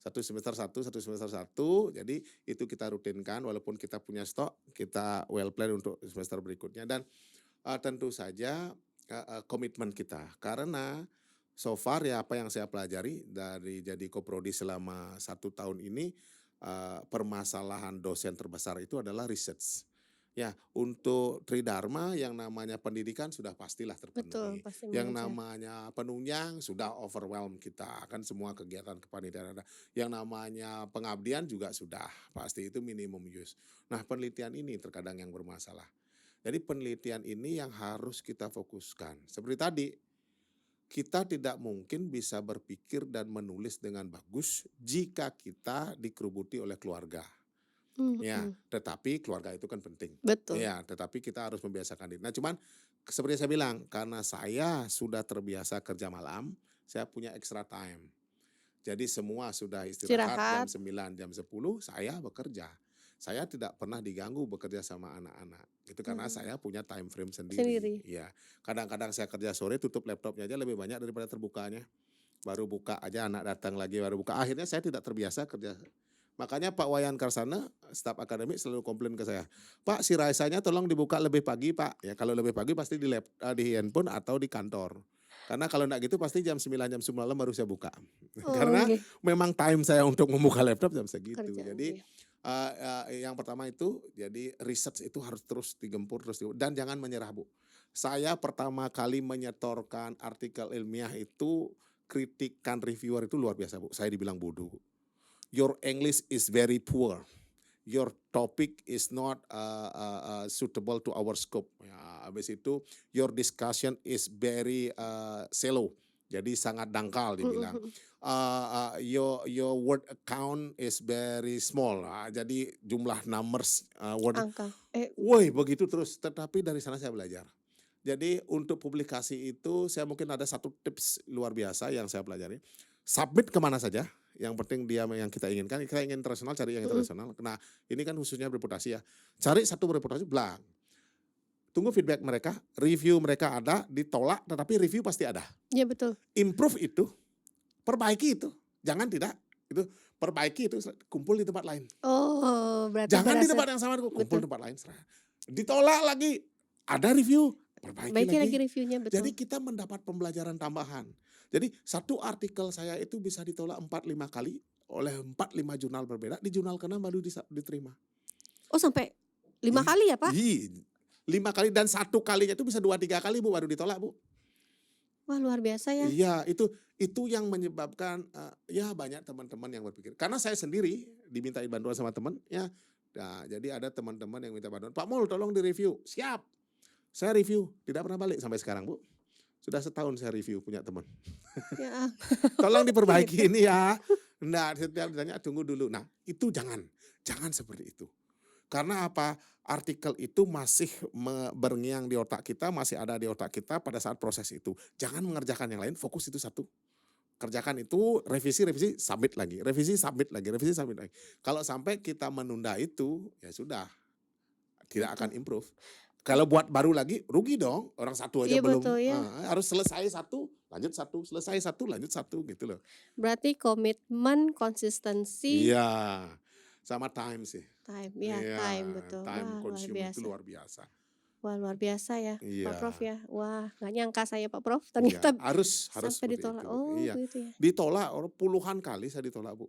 1 semester 1, jadi itu kita rutinkan walaupun kita punya stok, kita well plan untuk semester berikutnya. Dan tentu saja komitmen kita. Karena so far ya apa yang saya pelajari dari jadi koprodi selama 1 tahun ini, permasalahan dosen terbesar itu adalah research. Ya, untuk Tridharma yang namanya pendidikan sudah pastilah Betul, terpenuhi. pasti Yang mengajar. namanya penunjang sudah overwhelm kita, kan semua kegiatan kepanitiaan ada. Yang namanya pengabdian juga sudah, pasti itu minimum use. Nah, penelitian ini terkadang yang bermasalah. Jadi penelitian ini yang harus kita fokuskan. Seperti tadi, kita tidak mungkin bisa berpikir dan menulis dengan bagus jika kita dikerubuti oleh keluarga. Ya, Mhm. tetapi keluarga itu kan penting. Betul. Ya, tetapi kita harus membiasakan diri. Nah, cuman seperti saya bilang, karena saya sudah terbiasa kerja malam, saya punya extra time. Jadi semua sudah istirahat jam Istirahat 9, jam 10, saya bekerja. Saya tidak pernah diganggu bekerja sama anak-anak. Itu karena mhm, saya punya time frame sendiri. sendiri. Ya, kadang-kadang saya kerja sore tutup laptopnya aja lebih banyak daripada terbukanya. Baru buka aja anak datang lagi baru buka. Akhirnya saya tidak terbiasa kerja. Makanya Pak Wayan Karsana, staf akademik selalu komplain ke saya, "Pak, si Raisanya tolong dibuka lebih pagi, Pak." Ya kalau lebih pagi pasti di handphone atau di kantor. Karena kalau enggak gitu pasti jam 9, jam 10 malam baru saya buka. Oh, Karena nggih, memang time saya untuk membuka laptop jam segitu. kerjaan, Jadi, iya. yang pertama itu, jadi research itu harus terus digempur, dan jangan menyerah, Bu. Saya pertama kali menyetorkan artikel ilmiah itu, kritikan reviewer itu luar biasa, Bu. Saya dibilang bodoh. Your English is very poor. Your topic is not suitable to our scope. Ya, habis itu your discussion is very shallow. Jadi sangat dangkal Mhm dibilang. mhm. Your word count is very small. Jadi jumlah numbers word, Angka. woi begitu terus. Tetapi dari sana saya belajar. Jadi untuk publikasi itu saya mungkin ada satu tips luar biasa yang saya pelajari. Submit kemana saja, yang penting dia yang kita inginkan. Kita ingin internasional, cari yang Mhm. internasional. Nah ini kan khususnya reputasi ya. Cari satu reputasi, blang. Tunggu feedback mereka, review mereka ada, ditolak, tetapi review pasti ada. Iya betul. Improve itu, perbaiki itu. Jangan tidak, itu perbaiki itu, kumpul di tempat lain. Oh, berarti Jangan di berasa tempat yang sama, kumpul betul. di tempat lain. Ditolak lagi, ada review, perbaiki Baiki lagi lagi. reviewnya, Jadi betul. kita mendapat pembelajaran tambahan. Jadi satu artikel saya itu bisa ditolak 4-5 kali oleh 4-5 jurnal berbeda, di jurnal keenam baru diterima. Oh, sampai 5 kali ya, Pak? 5 kali, dan 1 kalinya itu bisa 2-3 kali, Bu, baru ditolak, Bu. Wah, luar biasa ya. Iya, itu yang menyebabkan ya banyak teman-teman yang berpikir. Karena saya sendiri dimintain bantuan sama teman, ya. Nah, jadi ada teman-teman yang minta bantuan, "Pak Mul, tolong direview." Siap. Saya review, tidak pernah balik sampai sekarang, Bu. Sudah setahun saya review punya teman. Ya, Tolong gitu. diperbaiki ini ya. Nah, setiap ditanya tunggu dulu. Nah, itu jangan seperti itu. Karena apa? Artikel itu masih berngiang di otak kita, masih ada di otak kita pada saat proses itu. Jangan mengerjakan yang lain, fokus itu satu. Kerjakan itu, revisi, submit lagi. Revisi, submit lagi. Revisi, submit lagi. Kalau sampai kita menunda itu, ya sudah, tidak akan Betul. improve. Kalau buat baru lagi, rugi dong. Orang satu aja Iya belum. betul ya. Harus selesai satu, lanjut satu. Selesai satu, lanjut satu, gitu loh. Berarti komitmen, konsistensi, Iya, sama time sih. time. Ya, Iya, time betul. time Wah, luar consume itu biasa. luar biasa. Wah, luar biasa ya, Pak Iya, Prof ya. Wah, nggak nyangka saya Pak Prof, iya, ternyata harus sampai seperti ditolak. itu. Oh, Iya, begitu ya. ditolak puluhan kali saya ditolak, Bu.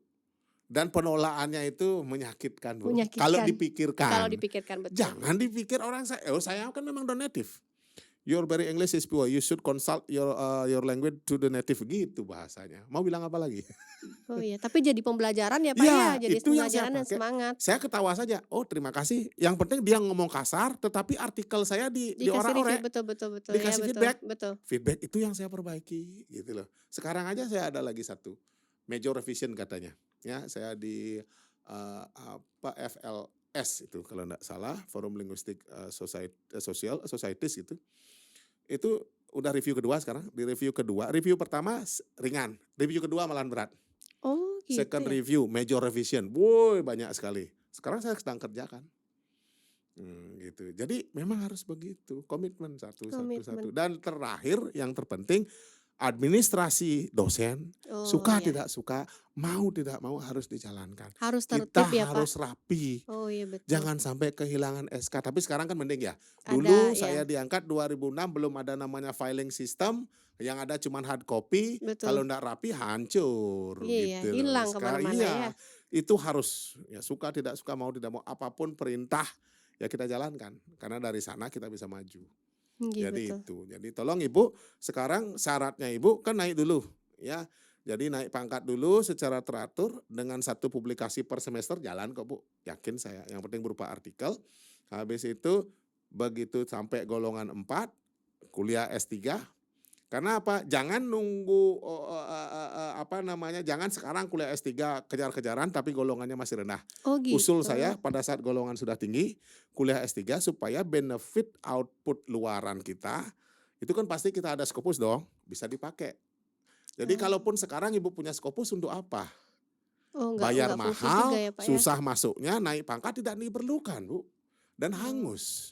Dan penolakannya itu menyakitkan, Bu. Kalau Menyakitkan. Kalau dipikirkan, dipikirkan betul. jangan dipikir orang saya kan memang non native. Your very English is poor. You should consult your language to the native, gitu bahasanya. Mau bilang apa lagi? Oh iya, tapi jadi pembelajaran ya Pak ya, Iya, jadi itu yang saya pembelajaran dan pakai. semangat. Saya ketawa saja. Oh, terima kasih. Yang penting dia ngomong kasar, tetapi artikel saya Dikasih review, diorak-orek, betul betul betul. Ya dikasih betul, feedback. betul. Feedback itu yang saya perbaiki, gitu loh. Sekarang aja saya ada lagi satu, major revision katanya. Ya, saya di FLS itu kalau enggak salah, Forum Linguistic Societies itu. Itu udah review kedua sekarang. Di review kedua, review pertama ringan, review kedua malahan berat. Oh gitu Second ya. review, major revision, woi banyak sekali. Sekarang saya sedang kerjakan. Gitu. Jadi memang harus begitu, komitmen satu. Komitmen. Dan terakhir yang terpenting, administrasi dosen, Oh suka iya, tidak suka, mau tidak mau harus dijalankan. harus Kita tertib ya Pak. harus rapi. Oh iya betul. Jangan sampai kehilangan SK. Tapi sekarang kan mending ya. Ada Dulu ya, saya diangkat 2006 belum ada namanya filing system, yang ada cuma hard copy. Kalau betul. enggak rapi hancur, Iya, gitu loh. hilang Sekarang kemana-mana ya. itu harus ya, suka tidak suka, mau tidak mau, apapun perintah ya kita jalankan. Karena dari sana kita bisa maju. Iya Jadi betul. itu. Jadi tolong Ibu, sekarang syaratnya Ibu kan naik dulu ya. Jadi naik pangkat dulu secara teratur dengan 1 publikasi per semester jalan kok Bu. Yakin saya. Yang penting berupa artikel. Habis itu begitu sampai golongan 4 kuliah S3. Karena apa? Jangan nunggu jangan sekarang kuliah S3 kejar-kejaran tapi golongannya masih rendah. Oh Usul gitu. saya pada saat golongan sudah tinggi, kuliah S3 supaya benefit output luaran kita, itu kan pasti kita ada Scopus dong, bisa dipakai. Jadi kalaupun sekarang Ibu punya Scopus untuk apa? Oh Bayar enggak fungsi juga mahal, ya Pak ya? susah masuknya, naik pangkat tidak diperlukan Bu, dan hangus.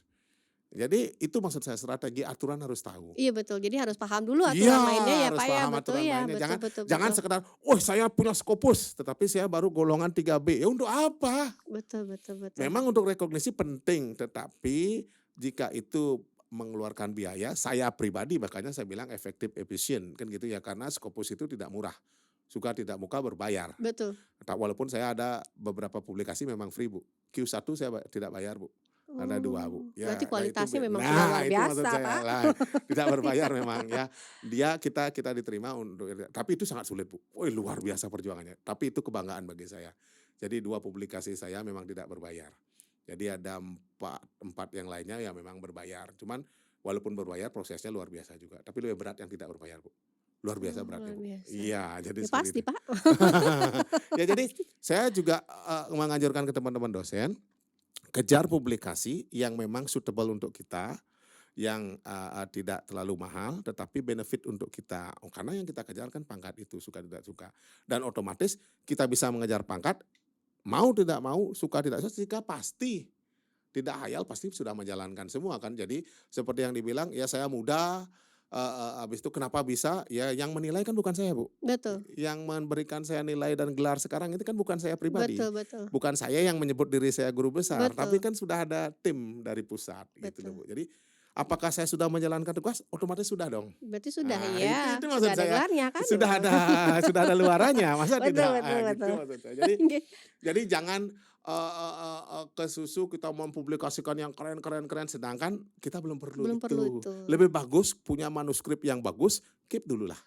Jadi itu maksud saya, strategi aturan harus tahu. Iya betul, jadi harus paham dulu Iya, aturan mainnya ya harus Pak ya, paham betul aturan ya, mainnya. betul betul Jangan betul. sekedar, "Oh, saya punya Scopus, tetapi saya baru golongan 3B." Ya untuk apa? Betul betul betul. Memang untuk rekognisi penting, tetapi jika itu mengeluarkan biaya, saya pribadi makanya saya bilang efektif, efisien, kan gitu ya, karena Scopus itu tidak murah. Suka tidak muka berbayar. Betul. Walaupun saya ada beberapa publikasi memang free Bu. Q1 saya tidak bayar Bu. Ada 2 Bu. Ya, Berarti nah itu kualitasnya memang sudah nah luar itu maksud biasa saya Pak. lah, tidak berbayar memang ya. Kita diterima untuk, tapi itu sangat sulit Bu. Woi luar biasa perjuangannya. Tapi itu kebanggaan bagi saya. Jadi 2 publikasi saya memang tidak berbayar. Jadi ada 4 yang lainnya yang memang berbayar. Cuman walaupun berbayar prosesnya luar biasa juga. Tapi lebih berat yang tidak berbayar Bu. Luar biasa beratnya Luar Bu. biasa. Iya, jadi Ya seperti pasti itu. Pak. Ya jadi saya juga menganjurkan ke teman-teman dosen, kejar publikasi yang memang suitable untuk kita, yang tidak terlalu mahal tetapi benefit untuk kita. Karena yang kita kejar kan pangkat itu, suka tidak suka. Dan otomatis kita bisa mengejar pangkat, mau tidak mau, suka tidak suka, jika pasti tidak hayal pasti sudah menjalankan semua kan. Jadi seperti yang dibilang, ya saya muda, habis itu kenapa bisa, ya yang menilai kan bukan saya Bu. Betul. Yang memberikan saya nilai dan gelar sekarang itu kan bukan saya pribadi. Betul betul. Bukan saya yang menyebut diri saya guru besar, Betul. tapi kan sudah ada tim dari pusat gitu loh Bu. Jadi apakah saya sudah menjalankan tugas? Otomatis sudah dong. Berarti sudah Nah, ya. itu maksud Sudah ada saya. gelarnya kan. Sudah ada luarannya, masa Betul tidak? betul Gitu betul. maksud saya. Jadi jangan kesusu kita mempublikasikan yang keren sedangkan kita belum perlu Belum perlu itu. itu. Lebih bagus punya manuskrip yang bagus, keep dulu lah.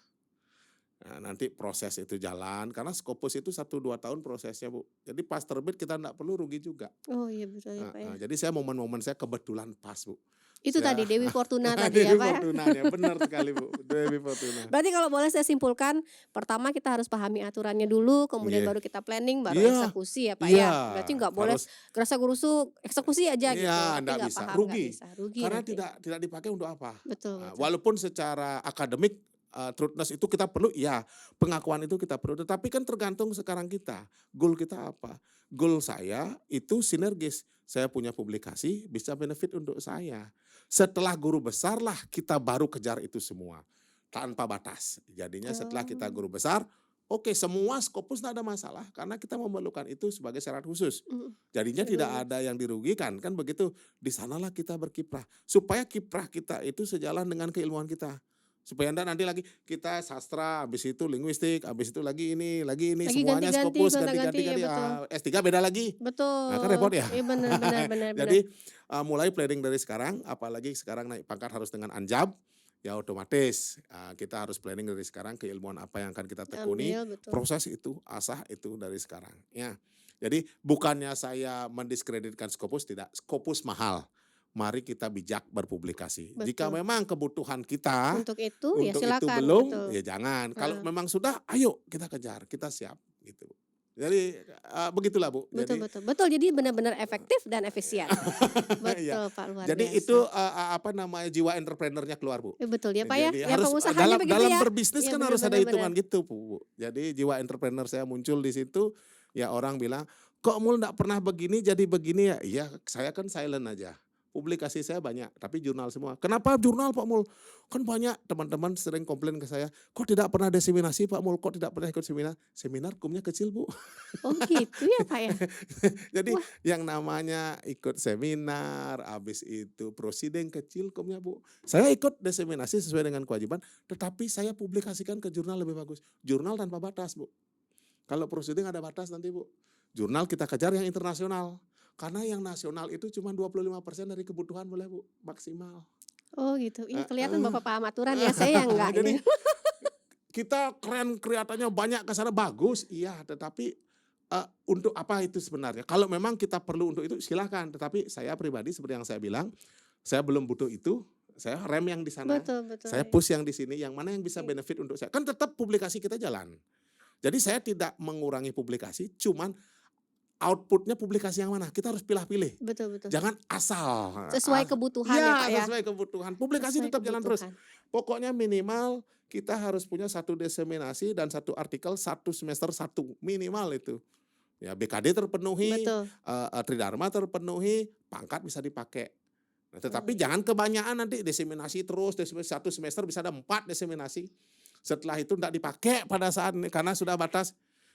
Nah, nanti proses itu jalan karena Scopus itu 1-2 tahun prosesnya Bu. Jadi pas terbit kita enggak perlu rugi juga. Oh iya betul ya Pak ya. Jadi saya momen-momen saya kebetulan pas Bu. Itu Ya. tadi Dewi Fortuna tadi ya Dewi Pak ya. Fortuna ya, benar sekali Bu. Dewi Fortuna. Berarti kalau boleh saya simpulkan, pertama kita harus pahami aturannya dulu, kemudian Iya. baru kita planning, baru Iya. eksekusi ya Pak Iya, ya. Berarti nggak boleh harus. gerasa-gerusu eksekusi aja gitu. Iya, Tapi nggak nggak bisa. paham, Rugi. nggak bisa. Rugi Karena nanti. tidak dipakai untuk apa. Betul betul. Walaupun secara akademik truthness itu kita perlu, ya pengakuan itu kita perlu. Tetapi kan tergantung sekarang kita, goal kita apa. Goal saya itu sinergis. Saya punya publikasi bisa benefit untuk saya. Setelah guru besar lah kita baru kejar itu semua. Tanpa batas. Jadinya setelah kita guru besar, oke, semua Scopus tidak ada masalah. Karena kita memerlukan itu sebagai syarat khusus. Jadinya tidak ada yang dirugikan. Kan begitu, di sanalah kita berkiprah. Supaya kiprah kita itu sejalan dengan keilmuan kita. Supaya nanti lagi kita sastra, habis itu linguistik, habis itu lagi ini Lagi semuanya ganti-ganti, Scopus gonta-ganti, ya ganti-ganti. betul. S3 beda lagi. Betul. Nah kan repot ya. Iya benar benar benar. Jadi mulai planning dari sekarang, apalagi sekarang naik pangkat harus dengan Anjab, ya otomatis kita harus planning dari sekarang keilmuan apa yang akan kita tekuni. Ambil, betul. Proses itu, asah itu dari sekarang. Ya. Jadi bukannya saya mendiskreditkan Scopus, tidak. Scopus mahal. Mari kita bijak berpublikasi. Betul. Jika memang kebutuhan kita Untuk itu ya itu silakan. belum, Betul. ya jangan. Kalau memang sudah, ayo kita kejar, kita siap gitu. Jadi begitulah Bu. Betul Jadi, betul. Betul, jadi benar-benar efektif dan efisien. Betul Iya. Pak, luar Jadi biasa. itu jiwa entrepreneurnya keluar Bu. Betul ya Pak ya. Jadi Ya harus pengusahanya begitu dalam ya. berbisnis Iya, kan harus ada benar-benar. hitungan gitu Bu. Jadi jiwa entrepreneur saya muncul di situ, ya orang bilang, kok Mul enggak pernah begini jadi begini ya. Iya, saya kan silent aja. Publikasi saya banyak, tapi jurnal semua. Kenapa jurnal Pak Mul? Kan banyak teman-teman sering komplain ke saya, kok tidak pernah diseminasi Pak Mul, kok tidak pernah ikut seminar? Seminar kumnya kecil Bu. Oh gitu ya Pak ya. Jadi yang namanya ikut seminar, habis itu prosiding kecil kumnya Bu. Saya ikut diseminasi sesuai dengan kewajiban, tetapi saya publikasikan ke jurnal lebih bagus. Jurnal tanpa batas Bu. Kalau prosiding ada batas nanti Bu. Jurnal kita kejar yang internasional. Karena yang nasional itu cuma 25% dari kebutuhan boleh Bu, maksimal. Oh gitu. Ini kelihatan Heeh. Bapak paham aturan ya, saya yang enggak Jadi ini. kita keren kelihatannya banyak ke sana bagus, iya, tetapi untuk apa itu sebenarnya? Kalau memang kita perlu untuk itu silahkan, tetapi saya pribadi seperti yang saya bilang, saya belum butuh itu, saya rem yang di sana, Betul betul saya ya. push yang di sini, yang mana yang bisa Iya. benefit untuk saya. Kan tetap publikasi kita jalan. Jadi saya tidak mengurangi publikasi, cuman output-nya publikasi yang mana, kita harus pilih-pilih. Betul betul. Jangan asal. Sesuai kebutuhan ya Pak ya. Sesuai kebutuhan. Publikasi Sesuai tetap jalan terus. kebutuhan. Pokoknya minimal kita harus punya 1 diseminasi dan 1 artikel 1 semester 1, minimal itu. Ya BKD terpenuhi, Betul. Tridharma terpenuhi, pangkat bisa dipakai. Nah, tetapi Oh. jangan kebanyakan nanti diseminasi terus, 1 semester bisa ada 4 diseminasi. Setelah itu enggak dipakai pada saat karena sudah batas.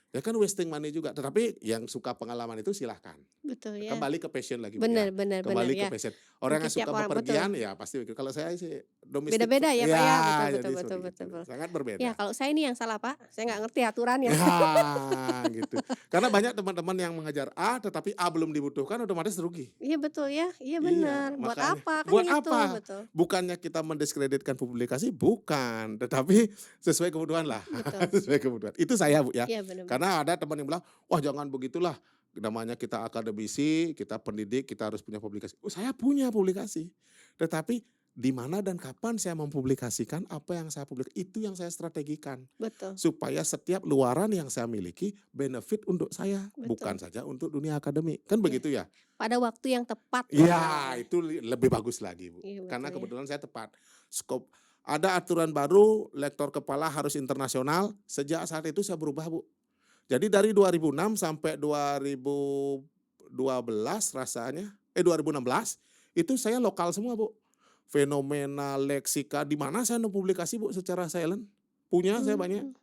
Ya kan wasting money juga, tetapi yang suka pengalaman itu silahkan. Betul ya. Kembali ke passion lagi Bu Benar ya. benar benar Kembali ke ya. passion. Orang Mungkin yang tiap suka orang, bepergian ya pasti begitu. Kalau saya sih domestik. Beda-beda ya Pak ya. Betul jadi betul betul seperti betul. itu. Sangat berbeda. Ya kalau saya ini yang salah Pak, saya nggak ngerti aturannya. Ya, gitu. Karena banyak teman-teman yang mengajar A tetapi A belum dibutuhkan otomatis rugi. Iya betul ya, iya Iya, benar. Buat makanya. apa kan Buat gitu, apa? betul. Bukannya kita mendiskreditkan publikasi, bukan, tetapi sesuai kebutuhan lah. Betul. Sesuai kebutuhan. Itu saya Bu ya. Iya benar. Karena ada teman yang bilang, "Wah, jangan begitulah. Namanya kita akademisi, kita pendidik, kita harus punya publikasi." Oh, saya punya publikasi. Tetapi di mana dan kapan saya mempublikasikan apa yang saya publikasikan, itu yang saya strategikan. Betul. Supaya setiap luaran yang saya miliki benefit untuk saya, Betul. bukan saja untuk dunia akademik. Kan begitu ya? Pada waktu yang tepat. Iya, itu lebih bagus lagi Bu. Iya, betul Karena ya. kebetulan saya tepat. Skop ada aturan baru, lektor kepala harus internasional. Sejak saat itu saya berubah Bu. Jadi dari 2006 sampai 2012 rasanya, 2016 itu saya lokal semua Bu. Fenomena, leksika, di mana saya publikasi Bu secara silent. Punya saya banyak,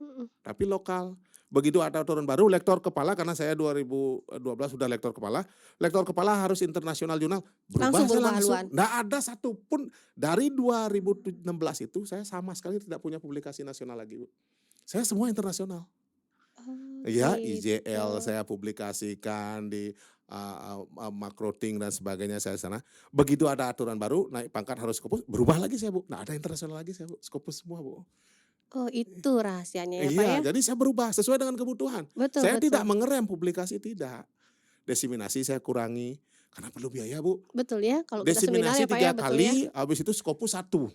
tapi lokal. Begitu ada aturan baru, lektor kepala, karena saya 2012 sudah lektor kepala harus internasional jurnal. Langsung berubah Langsung. haluan. Nggak ada satupun dari 2016 itu saya sama sekali tidak punya publikasi nasional lagi Bu. Saya semua internasional. Oh, Ya, gitu. IJL saya publikasikan di Makroting dan sebagainya saya sana. Begitu ada aturan baru, naik pangkat harus Scopus, berubah lagi saya Bu. Nah ada internasional lagi saya Bu, Scopus semua Bu. Oh itu rahasianya ya Pak ya. Iya, jadi saya berubah sesuai dengan kebutuhan. Betul Saya betul. tidak mengerem publikasi, tidak. Diseminasi saya kurangi, karena perlu biaya Bu. Betul ya, kalau kita seminar Diseminasi ya Pak ya, 3 betul ya. kali, habis itu Scopus 1.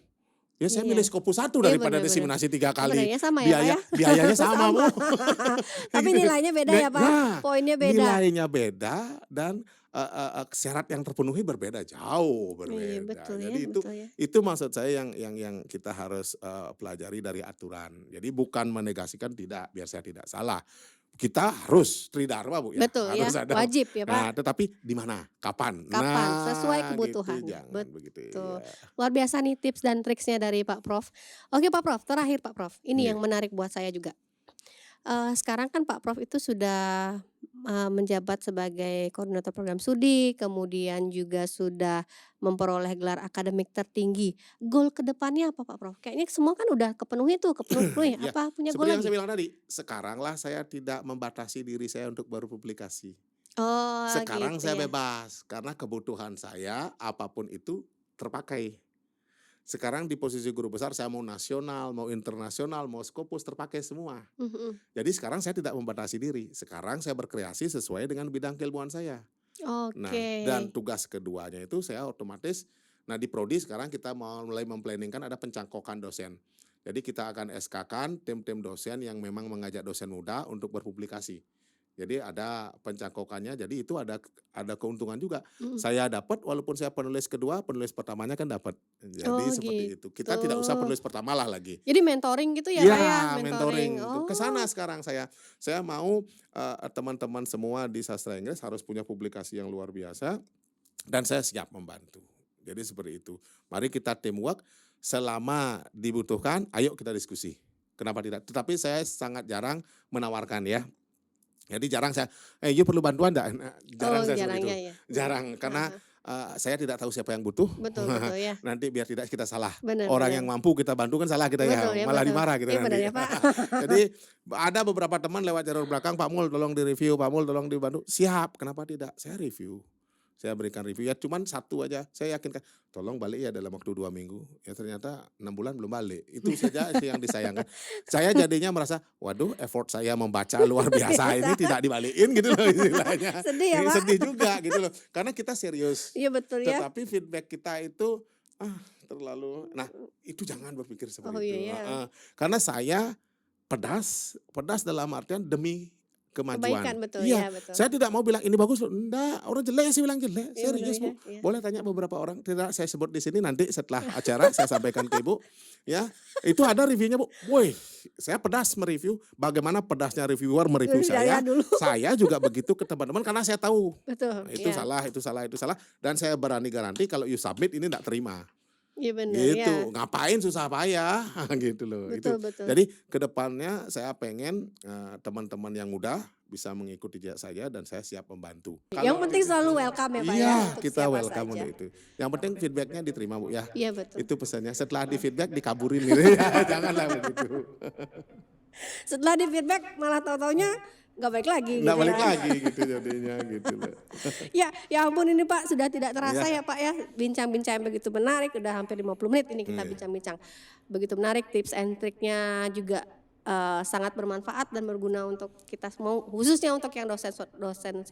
Ya saya Iya. milih Scopus 1 Iya, daripada benar, diseminasi 3 kali. Sebenarnya sama ya Pak ya. Biayanya sama Bu. Tapi nilainya beda ya Pak, Nah, poinnya beda. nilainya beda dan syarat yang terpenuhi berbeda, jauh berbeda. Iya betul ya, Jadi betul ya. itu maksud saya yang kita harus pelajari dari aturan. Jadi bukan menegasikan, tidak, biar saya tidak salah. Kita harus Tridharma Bu ya. Betul ya, Harus ada. wajib ya Pak. Nah, tetapi di mana? Kapan? Kapan? Sesuai Nah, kebutuhan. Gitu, jangan begitu. Betul. Ya. Luar biasa nih tips dan triksnya dari Pak Prof. Oke Pak Prof, terakhir Pak Prof. Ini Iya. yang menarik buat saya juga. Sekarang kan Pak Prof itu sudah menjabat sebagai koordinator program studi, kemudian juga sudah memperoleh gelar akademik tertinggi. Goal kedepannya apa Pak Prof? Kayaknya semua kan udah kepenuhi tuh, kepenuhi. Ya, Apa punya goal seperti yang lagi? saya bilang tadi, sekaranglah saya tidak membatasi diri saya untuk baru publikasi. Oh Sekarang gitu saya ya. bebas, karena kebutuhan saya apapun itu terpakai. Sekarang di posisi guru besar, saya mau nasional, mau internasional, mau Scopus, terpakai semua. Jadi sekarang saya tidak membatasi diri. Sekarang saya berkreasi sesuai dengan bidang keilmuan saya. Nah, Oke. dan tugas keduanya itu saya otomatis, nah di Prodi sekarang kita mau mulai memplanningkan ada pencangkokan dosen. Jadi kita akan SK-kan tim-tim dosen yang memang mengajak dosen muda untuk berpublikasi. Jadi ada pencangkokannya, jadi itu ada keuntungan juga. Saya dapat, walaupun saya penulis kedua, penulis pertamanya kan dapat. Jadi Oh seperti itu. Kita gitu. tidak usah penulis pertama lah lagi. Jadi mentoring gitu ya Ya, Pak ya? mentoring. Oh. Ke sana sekarang saya mau teman-teman semua di sastra Inggris harus punya publikasi yang luar biasa, dan saya siap membantu. Jadi seperti itu. Mari kita teamwork, selama dibutuhkan, ayo kita diskusi. Kenapa tidak? Tetapi saya sangat jarang menawarkan ya. Jadi jarang saya, you perlu bantuan enggak? Nah, jarang saya seperti itu. Ya. Jarang, karena saya tidak tahu siapa yang butuh. Betul ya. Nanti biar tidak kita salah. Benar, Orang benar. yang mampu kita bantu kan salah kita Betul ya, ya, malah betul. dimarah gitu Iya, nanti. benar ya, Pak. Jadi ada beberapa teman lewat jalur belakang, Pak Mul tolong direview, Pak Mul tolong dibantu. Siap, kenapa tidak? Saya review. saya berikan review ya cuman satu aja, saya yakinkan, "Tolong balik ya dalam waktu 2 minggu." Ya ternyata 6 bulan belum balik. Itu saja sih yang disayangkan. Saya jadinya merasa, waduh effort saya membaca luar biasa ini Biasa. tidak dibalikin gitu loh istilahnya. Sedih ya, Pak? Sedih juga gitu loh, karena kita serius. Iya betul ya. Tetapi feedback kita itu, terlalu nah itu jangan berpikir Oh seperti iya itu, ya. karena saya pedas dalam artian demi kemajuan. Kebaikan betul Iya, ya, betul. saya tidak mau bilang ini bagus loh, enggak, orang jelek sih bilang jelek, Iya benar serius ya. Bu. Iya. Boleh tanya beberapa orang, tidak saya sebut di sini nanti setelah acara saya sampaikan ke Ibu, ya. Itu ada reviewnya Bu, woi saya pedas mereview, bagaimana pedasnya reviewer mereview Saya saya, dulu. saya juga begitu ke teman-teman karena saya tahu, Betul. itu Iya. salah, itu salah, itu salah, dan saya berani garanti kalau you submit ini enggak terima. Iya benar Gitu, ya. ngapain susah payah, gitu loh. Betul, Itu. betul. Jadi ke depannya saya pengen, teman-teman yang muda bisa mengikuti jejak saya dan saya siap membantu. Yang penting selalu welcome ya Pak ya. Iya, Untuk kita siapa welcome saja. untuk itu. Yang penting feedback-nya diterima Bu ya. Iya betul. Itu pesannya, setelah di feedback dikaburin gitu ya, janganlah begitu. Setelah di feedback malah tahu-taunya nggak balik lagi Nggak gitu balik ya. lagi gitu jadinya gitu loh. Ya ampun ini Pak sudah tidak terasa Iya. ya Pak ya. Bincang-bincang yang begitu menarik, udah hampir 50 menit ini kita Iya. bincang-bincang. Begitu menarik, tips and triknya juga sangat bermanfaat dan berguna untuk kita semua, khususnya untuk yang dosen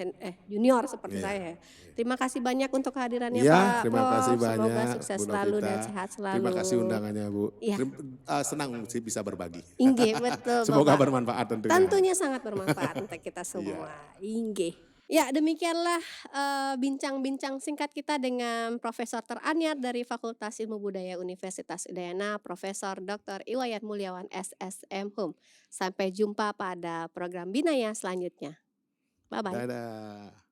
junior seperti Iya. saya ya. Terima kasih banyak untuk kehadirannya Iya, Pak terima Prof. kasih Semoga banyak sukses Bu selalu Novita. dan sehat selalu. Terima kasih undangannya Bu. Iya. Senang sih bisa berbagi. Inggih, betul Semoga Bapak. bermanfaat tentunya. Tentunya sangat bermanfaat untuk kita semua. Inggih. Ya demikianlah bincang-bincang singkat kita dengan Profesor teranyar dari Fakultas Ilmu Budaya Universitas Udayana, Profesor Dr. Iwayat Mulyawan SSM Hum. Sampai jumpa pada program Binaya selanjutnya. Bye-bye. Dadah.